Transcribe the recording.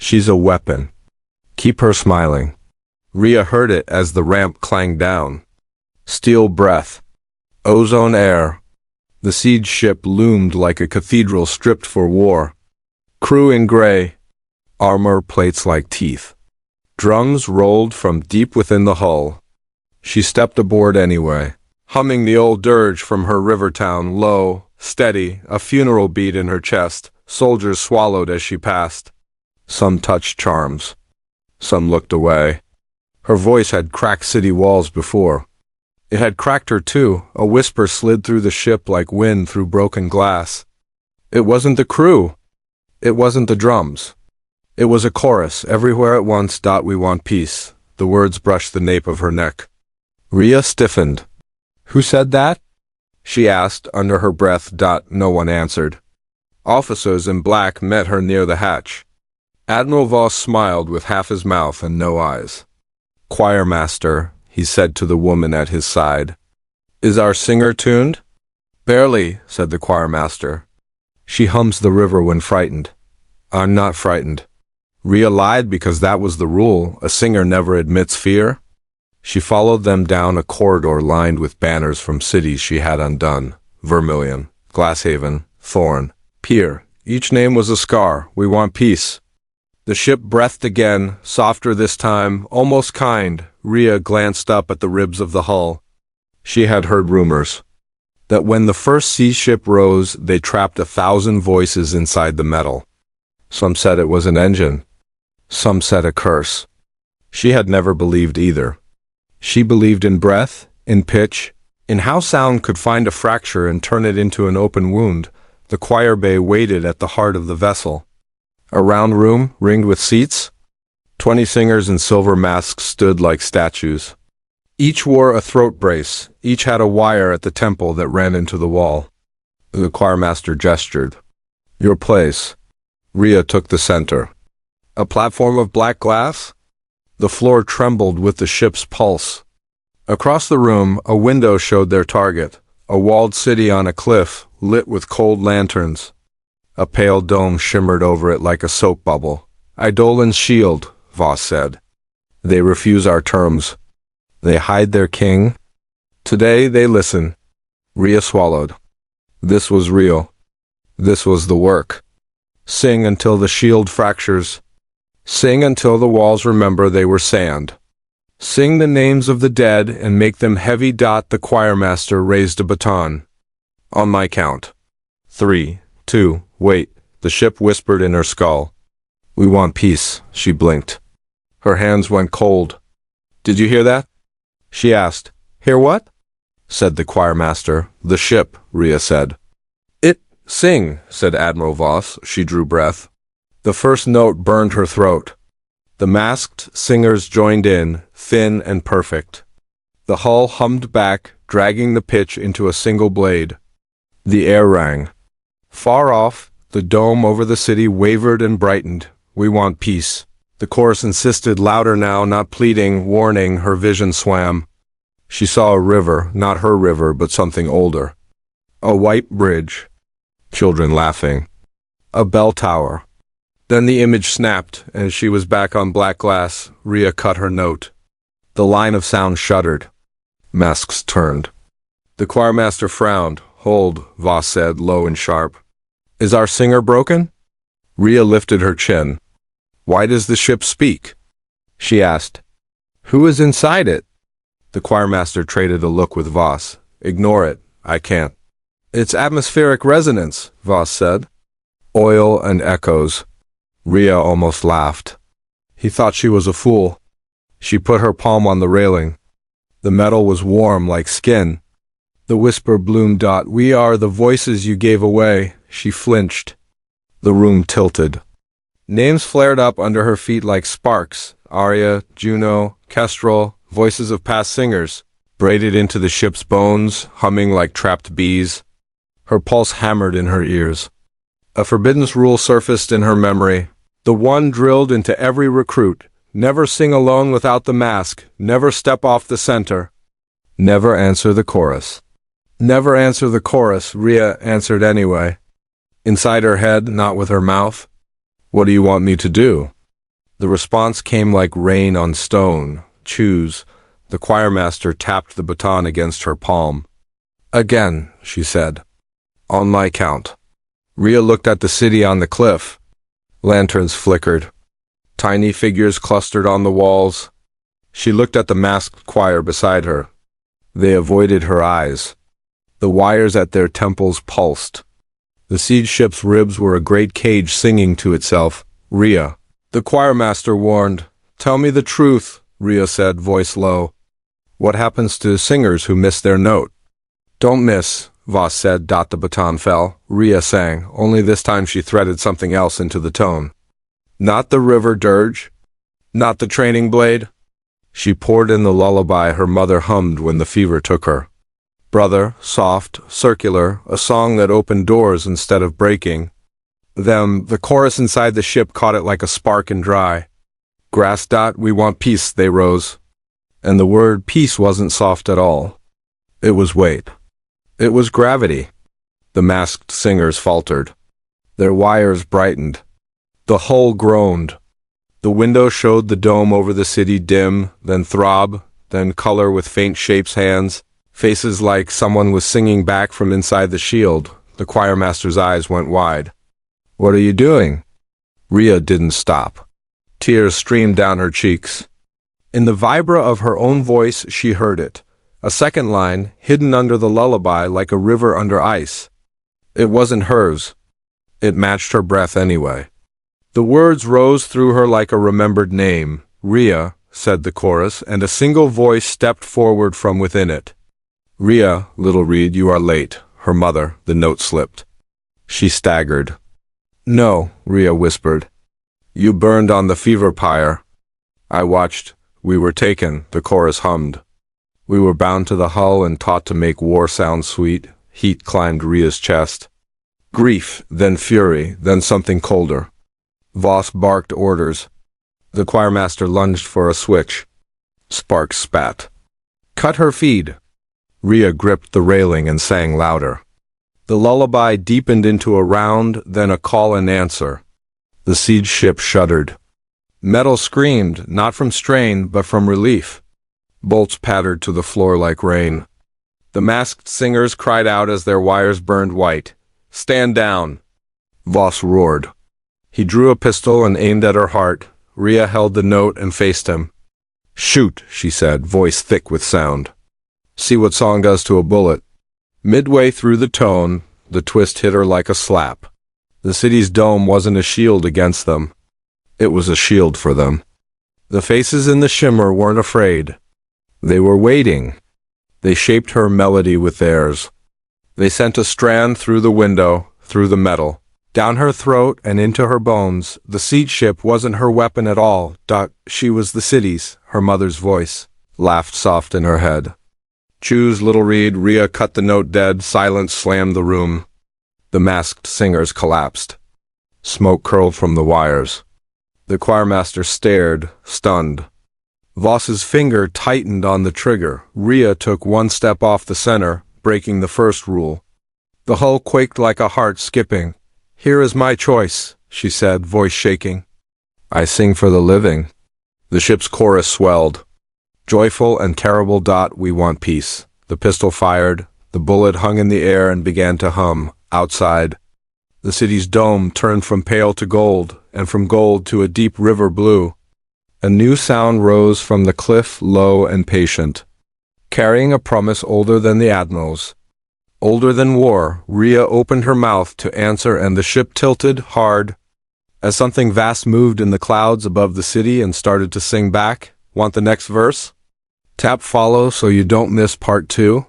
She's a weapon. Keep her smiling. Rhea heard it as the ramp clanged down. Steel breath. Ozone air. The siege ship loomed like a cathedral stripped for war. Crew in gray. Armor plates like teeth. Drums rolled from deep within the hull. She stepped aboard anyway, humming the old dirge from her river town, low, steady, a funeral beat in her chest. Soldiers swallowed as she passed. Some touched charms. Some looked away. Her voice had cracked city walls before. It had cracked her too. A whisper slid through the ship like wind through broken glass. It wasn't the crew. It wasn't the drums. It was a chorus, everywhere at once. We want peace. The words brushed the nape of her neck. Rhea stiffened. Who said that? She asked under her breath. No one answered. Officers in black met her near the hatch. Admiral Voss smiled with half his mouth and no eyes. Choirmaster, he said to the woman at his side. Is our singer tuned? Barely, said the choirmaster. She hums the river when frightened. I'm not frightened. Rhea lied because that was the rule. A singer never admits fear. She followed them down a corridor lined with banners from cities she had undone. Vermilion, Glasshaven, Thorn, Pier. Each name was a scar. We want peace. The ship breathed again, softer this time, almost kind. Rhea glanced up at the ribs of the hull. She had heard rumors that when the first sea ship rose, they trapped 1,000 voices inside the metal. Some said it was an engine. Some said a curse. She had never believed either. She believed in breath, in pitch, in how sound could find a fracture and turn it into an open wound. The choir bay waited at the heart of the vessel. A round room, ringed with seats. 20 singers in silver masks stood like statues. Each wore a throat brace. Each had a wire at the temple that ran into the wall. The choirmaster gestured. Your place. Rhea took the center. A platform of black glass? The floor trembled with the ship's pulse. Across the room, a window showed their target. A walled city on a cliff, lit with cold lanterns. A pale dome shimmered over it like a soap bubble. Eidolon's shield, Voss said. They refuse our terms. They hide their king. Today they listen. Rhea swallowed. This was real. This was the work. Sing until the shield fractures. Sing until the walls remember they were sand. Sing the names of the dead and make them heavy. The choirmaster raised a baton. On my count. 3, 2, wait, the ship whispered in her skull. We want peace, she blinked. Her hands went cold. Did you hear that? She asked. Hear what? Said the choirmaster. The ship, Rhea said. Sing, said Admiral Voss. She drew breath. The first note burned her throat. The masked singers joined in, thin and perfect. The hull hummed back, dragging the pitch into a single blade. The air rang. Far off, the dome over the city wavered and brightened. We want peace. The chorus insisted, louder now, not pleading, warning. Her vision swam. She saw a river, not her river, but something older. A white bridge. Children laughing. A bell tower. Then the image snapped, and she was back on black glass. Rhea cut her note. The line of sound shuddered. Masks turned. The choirmaster frowned. Hold, Voss said, low and sharp. Is our singer broken? Rhea lifted her chin. Why does the ship speak? She asked. Who is inside it? The choirmaster traded a look with Voss. Ignore it. I can't. It's atmospheric resonance, Voss said. Oil and echoes. Rhea almost laughed. He thought she was a fool. She put her palm on the railing. The metal was warm like skin. The whisper bloomed. We are the voices you gave away. She flinched. The room tilted. Names flared up under her feet like sparks. Aria, Juno, Kestrel, voices of past singers, braided into the ship's bones, humming like trapped bees. Her pulse hammered in her ears. A forbidden rule surfaced in her memory, the one drilled into every recruit. Never sing alone without the mask. Never step off the center. Never answer the chorus. Never answer the chorus, Rhea answered anyway. Inside her head, not with her mouth. What do you want me to do? The response came like rain on stone. Choose. The choirmaster tapped the baton against her palm. Again, she said. On my count. Rhea looked at the city on the cliff. Lanterns flickered. Tiny figures clustered on the walls. She looked at the masked choir beside her. They avoided her eyes. The wires at their temples pulsed. The siege ship's ribs were a great cage singing to itself. Rhea. The choirmaster warned. Tell me the truth, Rhea said, voice low. What happens to singers who miss their note? Don't miss, Voss said. The baton fell. Rhea sang, only this time she threaded something else into the tone. Not the river dirge? Not the training blade? She poured in the lullaby her mother hummed when the fever took her. Brother, soft, circular, a song that opened doors instead of breaking. The chorus inside the ship caught it like a spark and dry. Grass. We want peace, they rose. And the word peace wasn't soft at all. It was weight. It was gravity. The masked singers faltered. Their wires brightened. The hull groaned. The window showed the dome over the city dim, then throb, then color with faint shapes hands, faces like someone was singing back from inside the shield. The choirmaster's eyes went wide. What are you doing? Rhea didn't stop. Tears streamed down her cheeks. In the vibra of her own voice she heard it. A second line, hidden under the lullaby like a river under ice. It wasn't hers. It matched her breath anyway. The words rose through her like a remembered name. Rhea, said the chorus, and a single voice stepped forward from within it. Rhea, little Reed, you are late. Her mother, the note slipped. She staggered. No, Rhea whispered. You burned on the fever pyre. I watched. We were taken, the chorus hummed. We were bound to the hull and taught to make war sound sweet. Heat climbed Rhea's chest. Grief, then fury, then something colder. Voss barked orders. The choirmaster lunged for a switch. Sparks spat. Cut her feed. Rhea gripped the railing and sang louder. The lullaby deepened into a round, then a call and answer. The siege ship shuddered. Metal screamed, not from strain, but from relief. Bolts pattered to the floor like rain. The masked singers cried out as their wires burned white. Stand down! Voss roared. He drew a pistol and aimed at her heart. Rhea held the note and faced him. Shoot, she said, voice thick with sound. See what song does to a bullet. Midway through the tone, the twist hit her like a slap. The city's dome wasn't a shield against them. It was a shield for them. The faces in the shimmer weren't afraid. They were waiting. They shaped her melody with theirs. They sent a strand through the window, through the metal, down her throat and into her bones. The siege ship wasn't her weapon at all. She was the city's, her mother's voice laughed soft in her head. Choose, little Reed. Rhea cut the note dead. Silence slammed the room. The masked singers collapsed. Smoke curled from the wires. The choirmaster stared, stunned. Voss's finger tightened on the trigger. Rhea took one step off the center, breaking the first rule. The hull quaked like a heart skipping. Here is my choice, she said, voice shaking. I sing for the living. The ship's chorus swelled. Joyful and terrible. We want peace. The pistol fired. The bullet hung in the air and began to hum. Outside, the city's dome turned from pale to gold, and from gold to a deep river blue. A new sound rose from the cliff, low and patient, carrying a promise older than the admirals, older than war. Rhea opened her mouth to answer, and the ship tilted hard as something vast moved in the clouds above the city and started to sing back. Want the next verse? Tap follow so you don't miss part 2.